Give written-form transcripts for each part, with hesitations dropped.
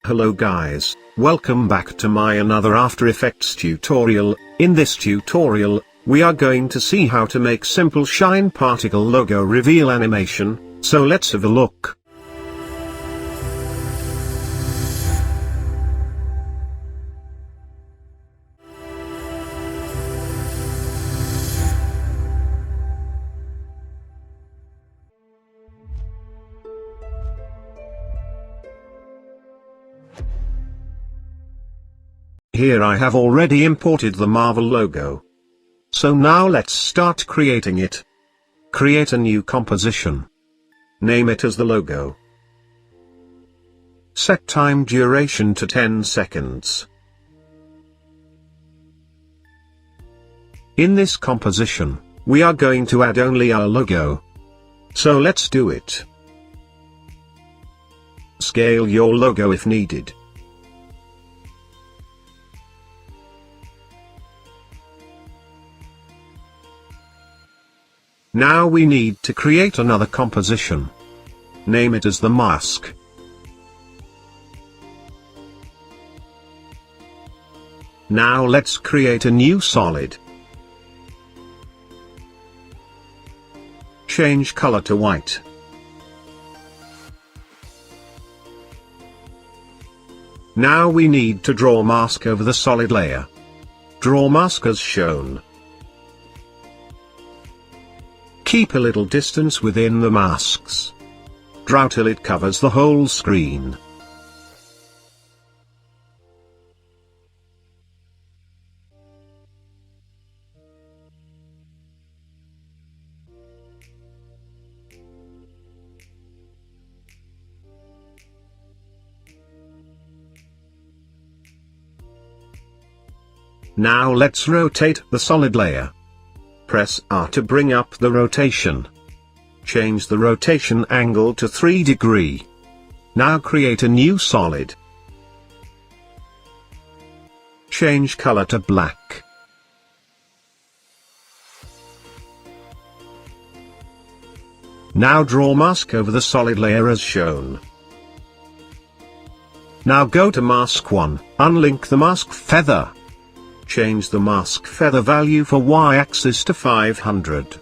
Hello guys, welcome back to my another After Effects tutorial. In this tutorial, we are going to see how to make simple shine particle logo reveal animation, so let's have a look. Here I have already imported the Marvel logo. So now let's start creating it. Create a new composition. Name it as the logo. Set time duration to 10 seconds. In this composition, we are going to add only our logo. So let's do it. Scale your logo if needed. Now we need to create another composition. Name it as the mask. Now let's create a new solid. Change color to white. Now we need to draw mask over the solid layer. Draw mask as shown. Keep a little distance within the masks. Draw till it covers the whole screen. Now let's rotate the solid layer. Press R to bring up the rotation. Change the rotation angle to 3 degrees. Now create a new solid. Change color to black. Now draw mask over the solid layer as shown. Now go to mask 1, unlink the mask feather. Change the mask feather value for y-axis to 500.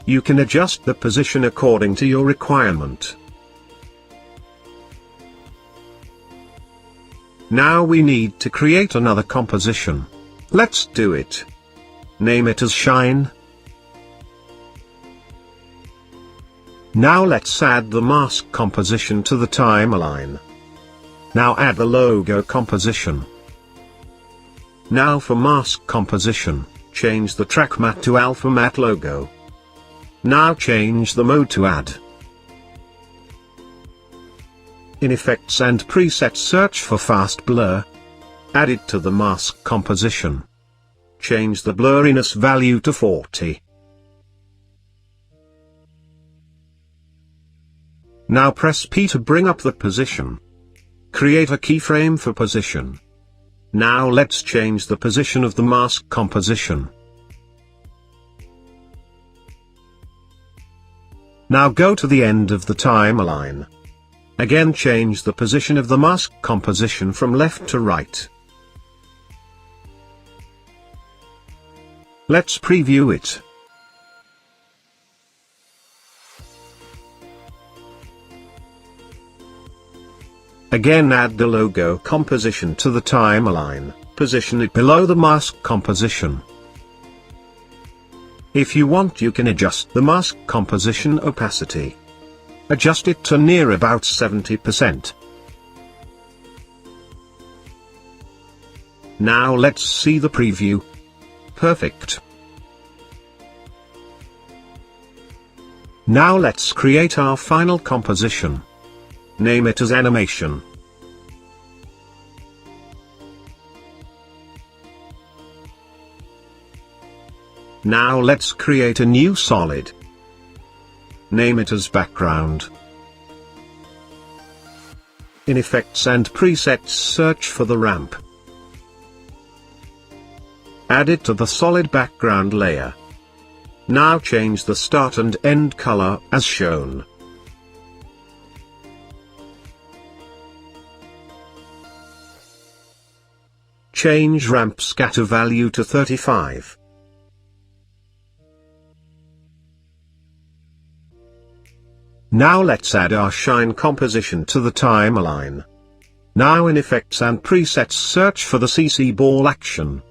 You can adjust the position according to your requirement. Now we need to create another composition. Let's do it. Name it as shine. Now let's add the mask composition to the timeline. Now add the logo composition. Now for mask composition, change the track matte to alpha matte logo. Now change the mode to add. In effects and presets, search for fast blur. Add it to the mask composition. Change the blurriness value to 40. Now press P to bring up the position. Create a keyframe for position. Now let's change the position of the mask composition. Now go to the end of the timeline. Again change the position of the mask composition from left to right. Let's preview it. Again add the logo composition to the timeline, position it below the mask composition. If you want, you can adjust the mask composition opacity. Adjust it to near about 70%. Now let's see the preview. Perfect. Now let's create our final composition. Name it as animation. Now let's create a new solid. Name it as background. In effects and presets, search for the ramp. Add it to the solid background layer. Now change the start and end color as shown. Change ramp scatter value to 35. Now let's add our shine composition to the timeline. Now in Effects and Presets, search for the CC ball action.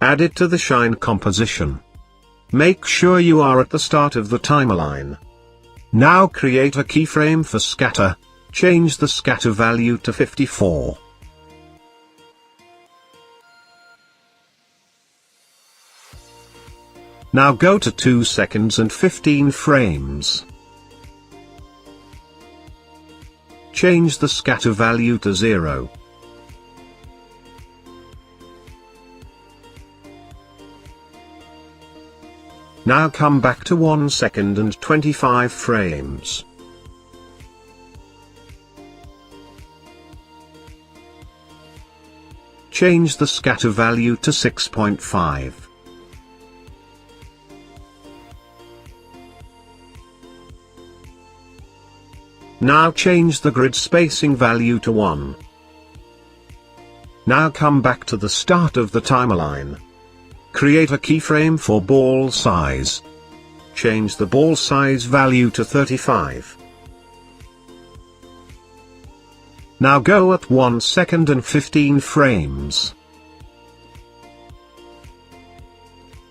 Add it to the shine composition. Make sure you are at the start of the timeline. Now create a keyframe for scatter. Change the scatter value to 54. Now go to 2 seconds and 15 frames. Change the scatter value to 0. Now come back to 1 second and 25 frames. Change the scatter value to 6.5. Now change the grid spacing value to 1. Now come back to the start of the timeline. Create a keyframe for ball size. Change the ball size value to 35. Now go at 1 second and 15 frames.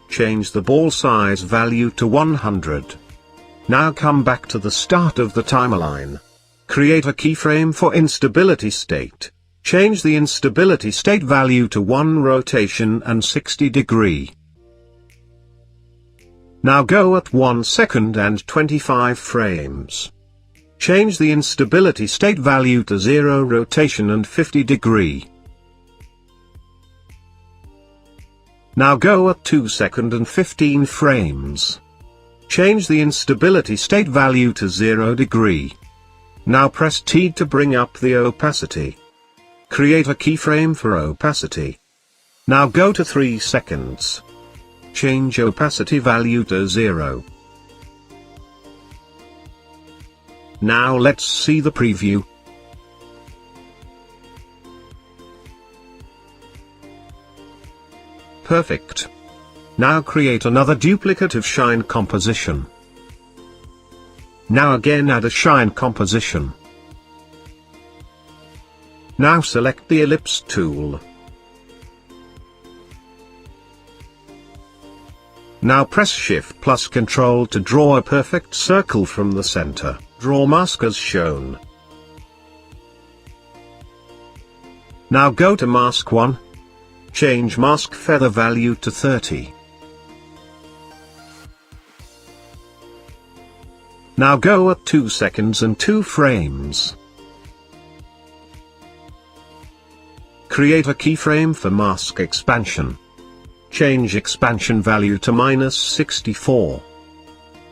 Change the ball size value to 100. Now come back to the start of the timeline. Create a keyframe for instability state. Change the instability state value to 1 rotation and 60 degree. Now go at 1 second and 25 frames. Change the instability state value to 0 rotation and 50 degree. Now go at 2 second and 15 frames. Change the instability state value to 0 degree. Now press T to bring up the opacity. Create a keyframe for opacity. Now go to 3 seconds. Change opacity value to 0. Now let's see the preview. Perfect. Now create another duplicate of shine composition. Now again add a shine composition. Now select the ellipse tool. Now press Shift plus Ctrl to draw a perfect circle from the center. Draw mask as shown. Now go to Mask 1. Change mask feather value to 30. Now go at 2 seconds and 2 frames. Create a keyframe for mask expansion. Change expansion value to -64.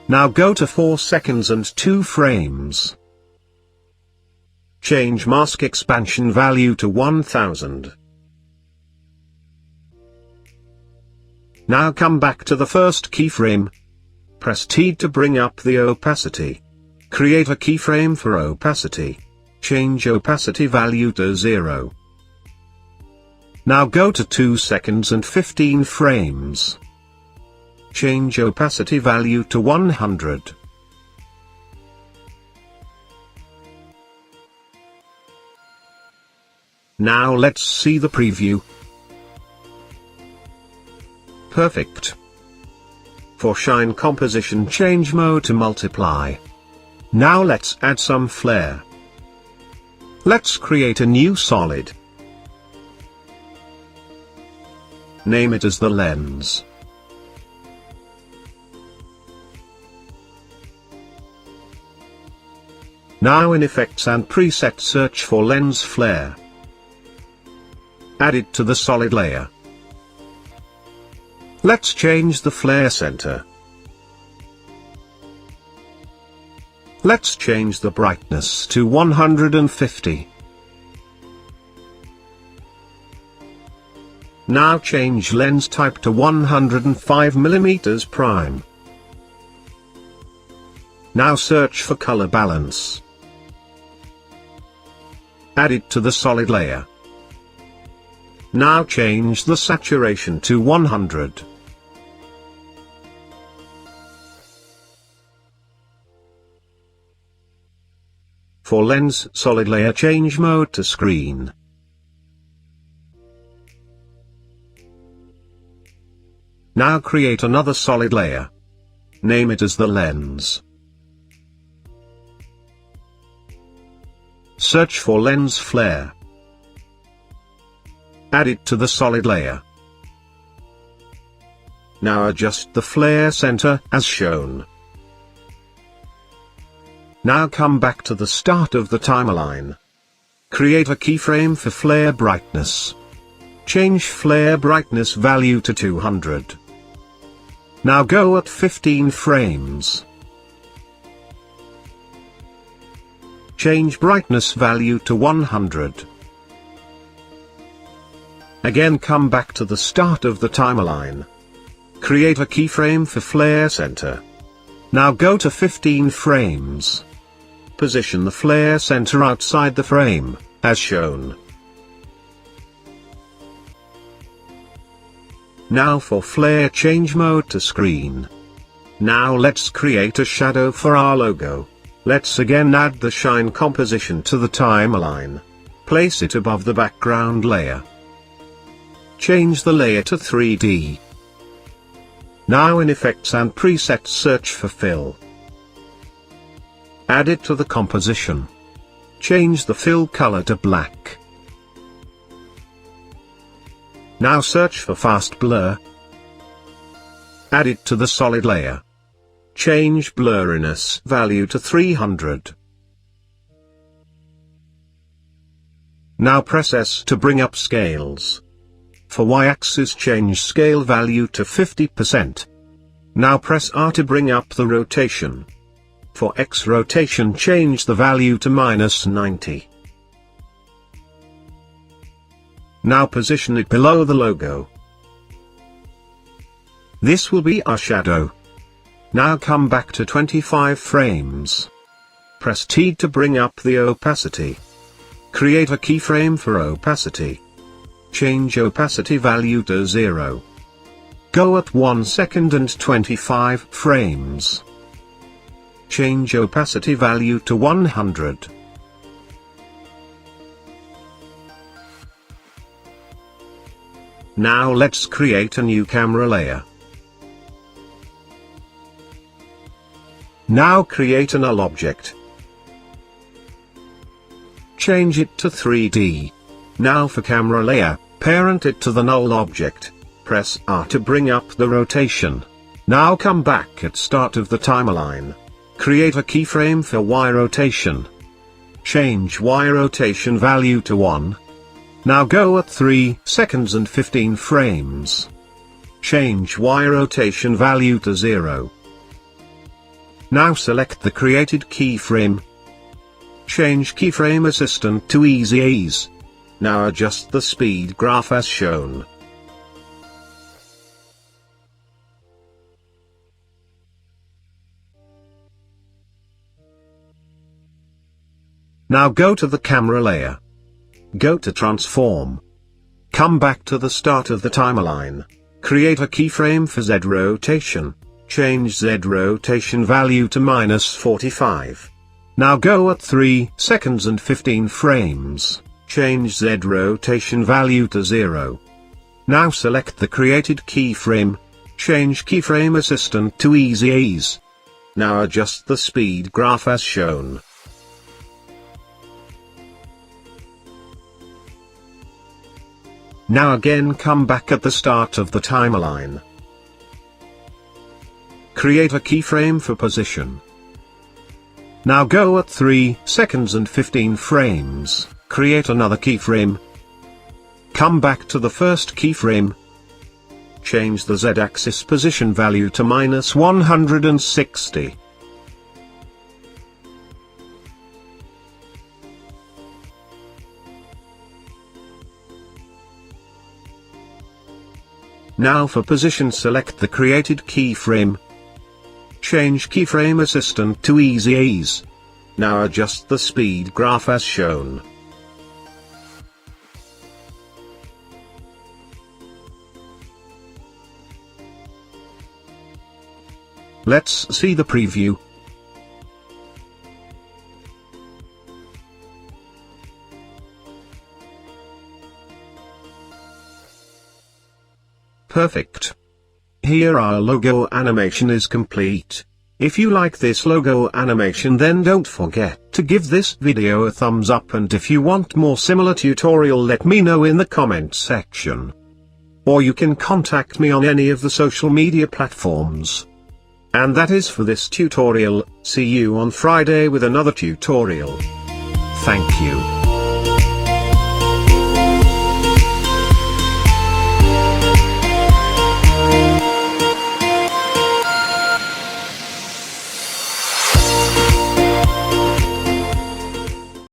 Now go to 4 seconds and 2 frames. Change mask expansion value to 1000. Now come back to the first keyframe. Press T to bring up the opacity. Create a keyframe for opacity. Change opacity value to 0. Now go to 2 seconds and 15 frames. Change opacity value to 100. Now let's see the preview. Perfect. For shine composition, change mode to multiply. Now let's add some flare. Let's create a new solid. Name it as the lens. Now in Effects and Presets, search for lens flare. Add it to the solid layer. Let's change the flare center. Let's change the brightness to 150. Now change lens type to 105mm prime. Now search for color balance. Add it to the solid layer. Now change the saturation to 100. For lens solid layer, change mode to screen. Now create another solid layer. Name it as the lens. Search for lens flare. Add it to the solid layer. Now adjust the flare center as shown. Now come back to the start of the timeline. Create a keyframe for flare brightness. Change flare brightness value to 200. Now go at 15 frames. Change brightness value to 100. Again come back to the start of the timeline. Create a keyframe for flare center. Now go to 15 frames. Position the flare center outside the frame, as shown. Now for flare, change mode to screen. Now let's create a shadow for our logo. Let's again add the shine composition to the timeline. Place it above the background layer. Change the layer to 3D. Now in Effects and Presets, search for Fill. Add it to the composition. Change the fill color to black. Now search for Fast Blur. Add it to the solid layer. Change blurriness value to 300. Now press S to bring up scales. For Y-axis, change scale value to 50%. Now press R to bring up the rotation. For X rotation, change the value to -90. Now position it below the logo. This will be our shadow. Now come back to 25 frames. Press T to bring up the opacity. Create a keyframe for opacity. Change opacity value to 0. Go at 1 second and 25 frames. Change opacity value to 100. Now let's create a new camera layer. Now create a null object. Change it to 3D. Now for camera layer, parent it to the null object. Press R to bring up the rotation. Now come back at start of the timeline. Create a keyframe for Y rotation. Change Y rotation value to 1. Now go at 3 seconds and 15 frames. Change Y rotation value to 0. Now select the created keyframe. Change keyframe assistant to easy ease. Now adjust the speed graph as shown. Now go to the camera layer. Go to Transform. Come back to the start of the timeline. Create a keyframe for Z rotation. Change Z rotation value to -45. Now go at 3 seconds and 15 frames. Change Z rotation value to 0. Now select the created keyframe. Change keyframe assistant to easy ease. Now adjust the speed graph as shown. Now again come back at the start of the timeline. Create a keyframe for position. Now go at 3 seconds and 15 frames, create another keyframe. Come back to the first keyframe. Change the Z-axis position value to -160. Now for position, select the created keyframe. Change keyframe assistant to easy ease. Now adjust the speed graph as shown. Let's see the preview. Perfect. Here our logo animation is complete. If you like this logo animation, then don't forget to give this video a thumbs up, and if you want more similar tutorial, let me know in the comment section. Or you can contact me on any of the social media platforms. And that is for this tutorial. See you on Friday with another tutorial. Thank you.